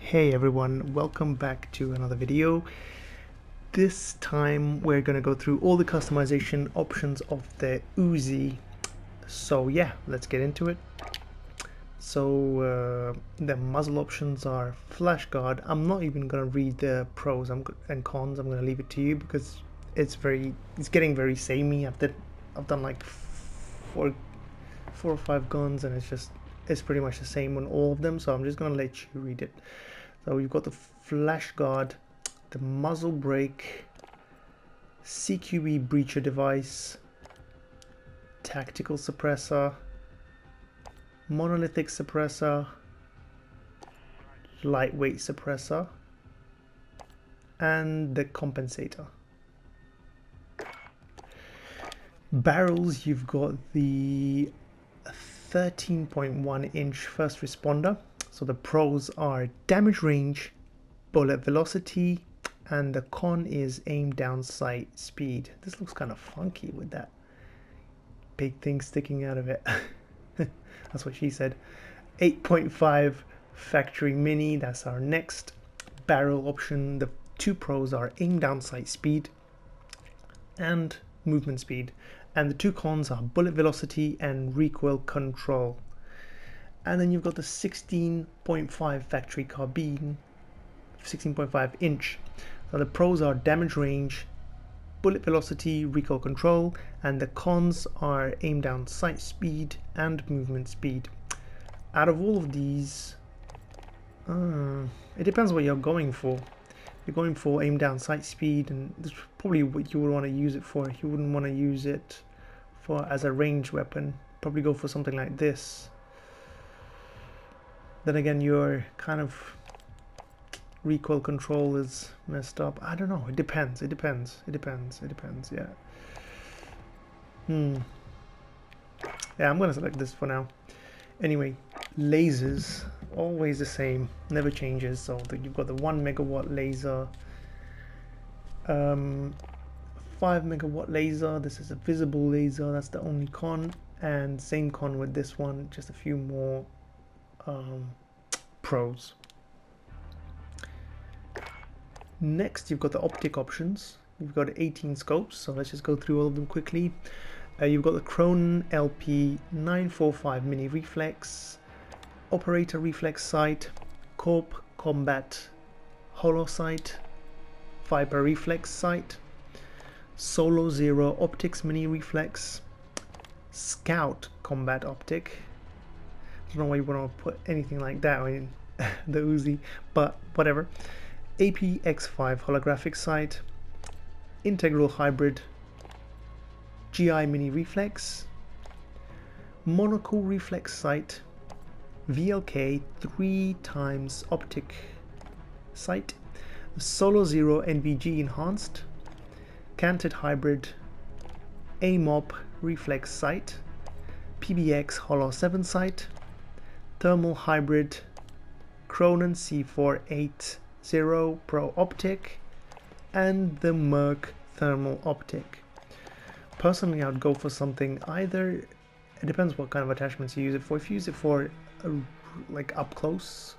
Hey everyone, welcome back to another video. This time we're going to go through all the customization options of the UZI. So yeah, let's get into it. So the muzzle options are flash guard. I'm not even going to read the pros and cons. I'm going to leave it to you because it's getting very samey. I've done like four or five guns and it's pretty much the same on all of them, so I'm just going to let you read it. So you've got the flash guard, the muzzle brake, CQB breacher device, tactical suppressor, monolithic suppressor, lightweight suppressor, and the compensator. Barrels, you've got the 13.1 inch first responder. So the pros are damage range, bullet velocity, and the con is aim down sight speed. This looks kind of funky with that big thing sticking out of it. That's what she said. 8.5 factory mini, that's our next barrel option. The two pros are aim down sight speed and movement speed. And the two cons are bullet velocity and recoil control. And then you've got the 16.5 factory carbine, 16.5 inch. So the pros are damage range, bullet velocity, recoil control, and the cons are aim down sight speed and movement speed. Out of all of these, it depends what you're going for. If you're going for aim down sight speed, and this is probably what you would want to use it for. You wouldn't want to use it for as a range weapon. Probably go for something like this. Then again, your kind of recoil control is messed up. I don't know. It depends. Yeah. Yeah, I'm gonna select this for now. Anyway, lasers, always the same, never changes. So you've got the 1 megawatt laser, 5 megawatt laser. This is a visible laser. That's the only con, and same con with this one. Just a few more pros. Next, you've got the optic options. You've got 18 scopes, so let's just go through all of them quickly. You've got the Cronen LP 945 mini reflex, operator reflex sight, Corp combat holo sight, Viper reflex sight, Solo Zero optics mini reflex, Scout combat optic. I don't know why you want to put anything like that in the UZI, but whatever. APX5 holographic sight, integral hybrid, GI mini reflex, monocle reflex sight, VLK 3x optic sight, Solo Zero NVG enhanced, canted hybrid, AMOP reflex sight, PBX holo 7 sight, thermal hybrid, Cronen C480 Pro optic, and the MURK thermal optic. Personally, I would go for something either, it depends what kind of attachments you use it for. If you use it for like up close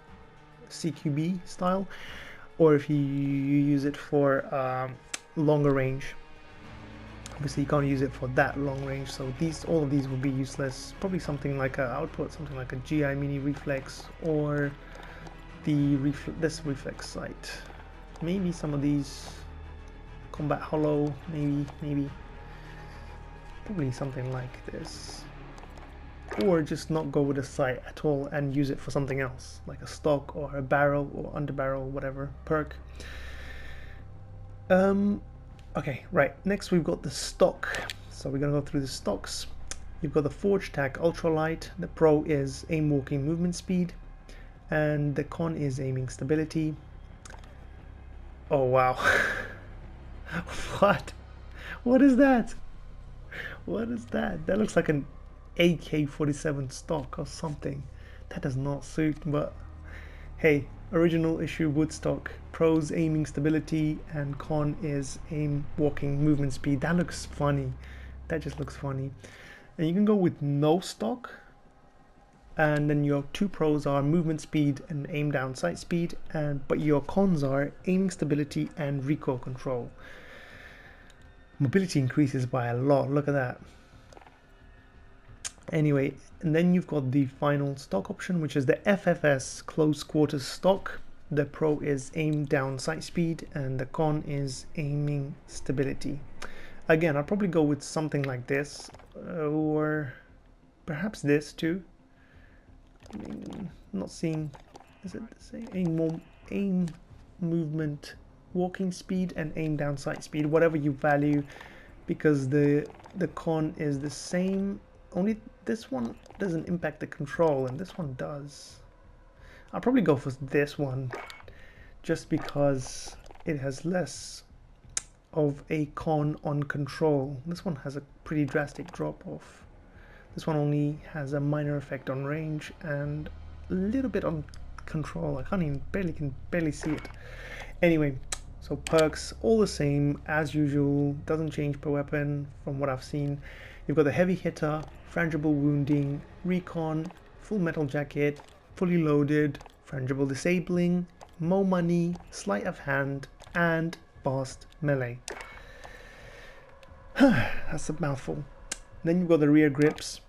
CQB style, or if you use it for longer range. Obviously you can't use it for that long range, so all of these will be useless. Probably something like I would put something like a GI mini reflex, or this reflex sight. Maybe some of these combat holo, maybe probably something like this, or just not go with a sight at all and use it for something else, like a stock or a barrel or underbarrel, whatever, PERK. Okay, right, next we've got the stock. So we're gonna go through the stocks. You've got the Forge Tac Ultralight. The pro is aim walking movement speed, and the con is aiming stability. Oh wow. What is that? What is that? That looks like an AK-47 stock or something. That does not suit, but hey, original issue wood stock. Pros aiming stability, and con is aim walking movement speed. That looks funny. That just looks funny. And you can go with no stock. And then your two pros are movement speed and aim down sight speed, but your cons are aiming stability and recoil control. Mobility increases by a lot, look at that. Anyway, and then you've got the final stock option, which is the FFS close quarters stock. The pro is aim down sight speed and the con is aiming stability. Again, I'll probably go with something like this, or perhaps this too. I mean, not seeing, is it the same? Aim movement walking speed and aim down sight speed, whatever you value, because the con is the same, only this one doesn't impact the control and this one does. I'll probably go for this one just because it has less of a con on control. This one has a pretty drastic drop off. This one only has a minor effect on range and a little bit on control. I can barely see it. Anyway, so perks all the same as usual, doesn't change per weapon from what I've seen. You've got the heavy hitter, frangible wounding, recon, full metal jacket, fully loaded, frangible disabling, more money, sleight of hand, and fast melee. That's a mouthful. Then you've got the rear grips.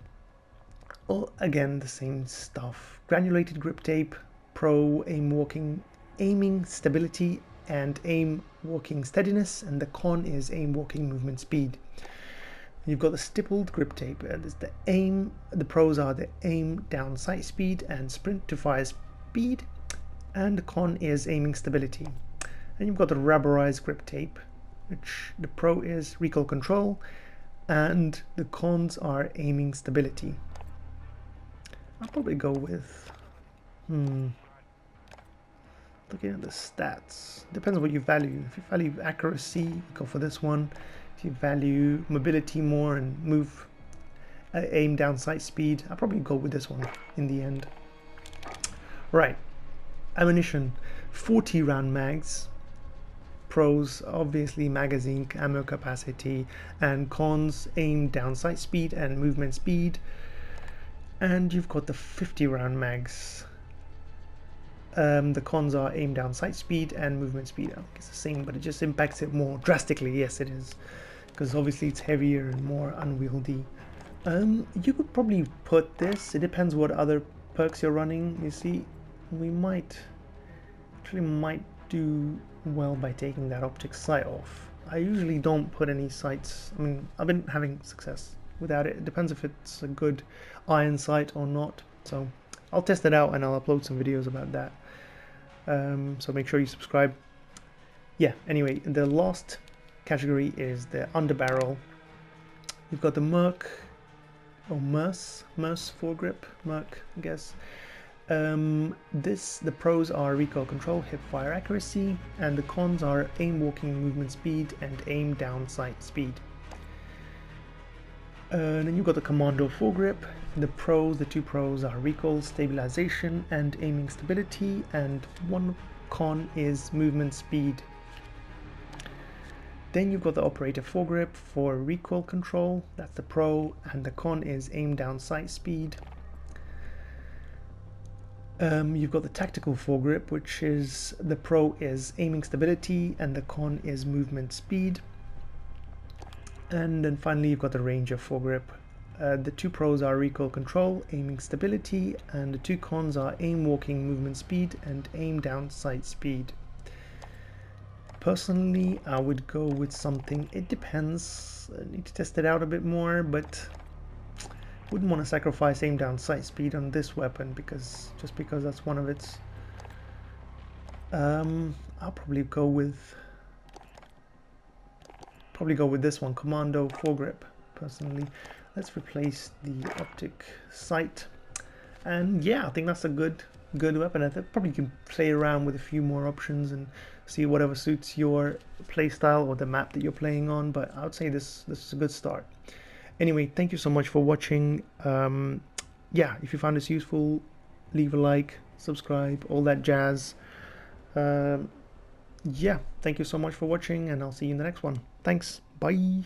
Oh, again, the same stuff. Granulated grip tape, pro aiming stability and aim walking steadiness, and the con is aim walking movement speed. You've got the stippled grip tape. There's the aim. The pros are the aim down sight speed and sprint to fire speed, and the con is aiming stability. And you've got the rubberized grip tape, which the pro is recoil control, and the cons are aiming stability. I'll probably go with looking at the stats. Depends on what you value. If you value accuracy, go for this one. If you value mobility more and aim down sight speed, I'll probably go with this one in the end. Right, ammunition, 40 round mags. Pros, obviously magazine ammo capacity, and cons aim down sight speed and movement speed. And you've got the 50 round mags. The cons are aim down sight speed and movement speed. I think it's the same, but it just impacts it more drastically. Yes, it is, because obviously it's heavier and more unwieldy. You could probably put this, it depends what other perks you're running. You see, we might do well by taking that optic sight off. I usually don't put any sights. I mean, I've been having success without it. It depends if it's a good iron sight or not. So I'll test it out and I'll upload some videos about that. So make sure you subscribe. Yeah, anyway, the last category is the underbarrel. You've got the MUZZLE or MUZZLE foregrip, MUZZLE, I guess. The pros are recoil control, hip fire accuracy, and the cons are aim walking movement speed and aim down sight speed. And then you've got the commando foregrip. The two pros are recoil stabilization and aiming stability, and one con is movement speed. Then you've got the operator foregrip for recoil control, that's the pro, and the con is aim down sight speed. You've got the tactical foregrip, which is the pro is aiming stability and the con is movement speed. And then finally you've got the ranger foregrip. The two pros are recoil control, aiming stability, and the two cons are aim walking movement speed and aim down sight speed. Personally, I would go with something, it depends, I need to test it out a bit more, but wouldn't want to sacrifice aim down sight speed on this weapon because that's one of its. I'll probably go with this one, commando foregrip, personally. Let's replace the optic sight, and yeah, I think that's a good weapon. I think probably can play around with a few more options and see whatever suits your playstyle or the map that you're playing on, but I would say this is a good start. Anyway, thank you so much for watching. Yeah, if you found this useful, leave a like, subscribe, all that jazz. Yeah, thank you so much for watching, and I'll see you in the next one. Thanks, bye.